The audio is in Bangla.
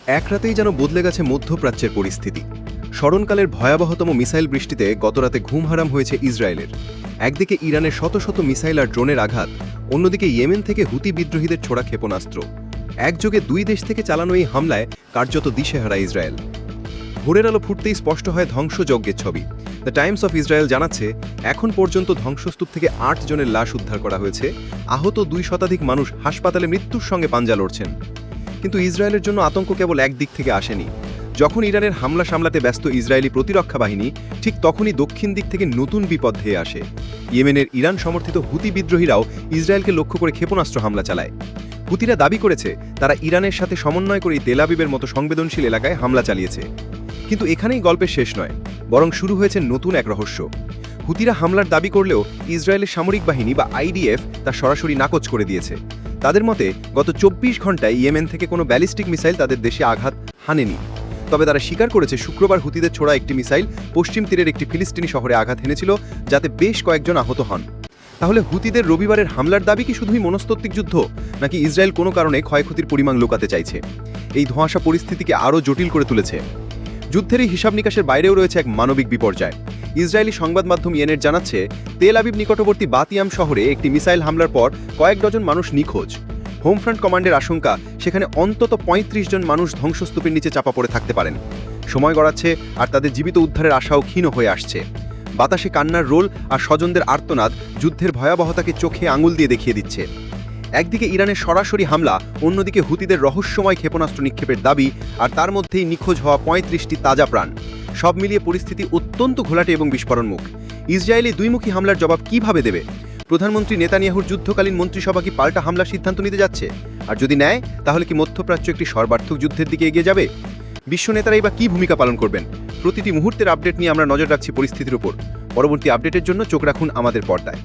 এক রাতেই যেন বদলে গেছে মধ্যপ্রাচ্যের পরিস্থিতি। স্মরণকালের ভয়াবহতম মিসাইল বৃষ্টিতে গতরাতে ঘুম হারাম হয়েছে ইসরায়েলের। একদিকে ইরানের শত শত মিসাইল আর ড্রোনের আঘাত, অন্যদিকে ইয়েমেন থেকে হুতি বিদ্রোহীদের ছোড়া ক্ষেপণাস্ত্র। একযোগে দুই দেশ থেকে চালানো এই হামলায় কার্যত দিশেহারা ইসরায়েল। ভোরের আলো ফুটতেই স্পষ্ট হয় ধ্বংসযজ্ঞের ছবি। দ্য টাইমস অফ ইসরায়েল জানাচ্ছে, এখন পর্যন্ত ধ্বংসস্তূপ থেকে ৮ জনের লাশ উদ্ধার করা হয়েছে। আহত ২ শতাধিক মানুষ হাসপাতালে মৃত্যুর সঙ্গে পাঞ্জা লড়ছেন। কিন্তু ইসরায়েলের জন্য আতঙ্ক কেবল একদিক থেকে আসেনি। যখন ইরানের হামলা সামলাতে ব্যস্ত ইসরায়েলি প্রতিরক্ষা বাহিনী, ঠিক তখনই দক্ষিণ দিক থেকে নতুন বিপদ ধেয়ে আসে। ইয়েমেনের ইরান সমর্থিত হুতি বিদ্রোহীরাও ইসরায়েলকে লক্ষ্য করে ক্ষেপণাস্ত্র হামলা চালায়। হুতিরা দাবি করেছে তারা ইরানের সাথে সমন্বয় করে তেল আবিবের মতো সংবেদনশীল এলাকায় হামলা চালিয়েছে। কিন্তু এখানেই গল্পের শেষ নয়, বরং শুরু হয়েছে নতুন এক রহস্য। হুতিরা হামলার দাবি করলেও ইসরায়েলের সামরিক বাহিনী বা আইডিএফ তা সরাসরি নাকচ করে দিয়েছে। তাদের মতে গত ২৪ ঘন্টায় ইয়েমেন থেকে কোনো ব্যালিস্টিক মিসাইল তাদের দেশে আঘাত হানেনি। তবে তারা স্বীকার করেছে শুক্রবার হুতিদের ছোড়া একটি মিসাইল পশ্চিম তীরের একটি ফিলিস্তিনি শহরে আঘাত হেনেছিল, যাতে বেশ কয়েকজন আহত হন। তাহলে হুতিদের রবিবারের হামলার দাবি কি শুধুই মনস্তাত্ত্বিক যুদ্ধ, নাকি ইসরায়েল কোনো কারণে ক্ষয়ক্ষতির পরিমাণ লুকাতে চাইছে? এই ধোঁয়াশা পরিস্থিতিকে আরও জটিল করে তুলেছে। যুদ্ধের এই হিসাব নিকাশের বাইরেও রয়েছে এক মানবিক বিপর্যয়। ইসরায়েলি সংবাদ মাধ্যম ইয়েনের জানাচ্ছে, তেল আবিব নিকটবর্তী বাতিয়াম শহরে একটি মিসাইল হামলার পর কয়েক ডজন মানুষ নিখোঁজ। হোমফ্রন্ট কমান্ডের আশঙ্কা, সেখানে অন্তত ৩৫ জন মানুষ ধ্বংসস্তূপের নিচে চাপা পড়ে থাকতে পারেন। সময় গড়াচ্ছে আর তাদের জীবিত উদ্ধারের আশাও ক্ষীণ হয়ে আসছে। বাতাসে কান্নার রোল আর স্বজনদের আর্তনাদ যুদ্ধের ভয়াবহতাকে চোখে আঙুল দিয়ে দেখিয়ে দিচ্ছে। একদিকে ইরানের সরাসরি হামলা, অন্যদিকে হুতিদের রহস্যময় ক্ষেপণাস্ত্র নিক্ষেপের দাবি, আর তার মধ্যেই নিখোঁজ হওয়া ৩৫টি তাজা প্রাণ। সব মিলিয়ে পরিস্থিতি অত্যন্ত ঘোলাটে এবং বিস্ফোরণমুখ। ইসরায়েলি দুইমুখী হামলার জবাব কিভাবে দেবে? প্রধানমন্ত্রী নেতানিয়াহুর যুদ্ধকালীন মন্ত্রিসভা কি পাল্টা হামলার সিদ্ধান্ত নিতে যাচ্ছে? আর যদি নেয়, তাহলে কি মধ্যপ্রাচ্য একটি সর্বার্থক যুদ্ধের দিকে এগিয়ে যাবে? বিশ্ব নেতারাই বা কী ভূমিকা পালন করবেন? প্রতিটি মুহূর্তের আপডেট নিয়ে আমরা নজর রাখছি পরিস্থিতির উপর। পরবর্তী আপডেটের জন্য চোখ রাখুন আমাদের পর্দায়।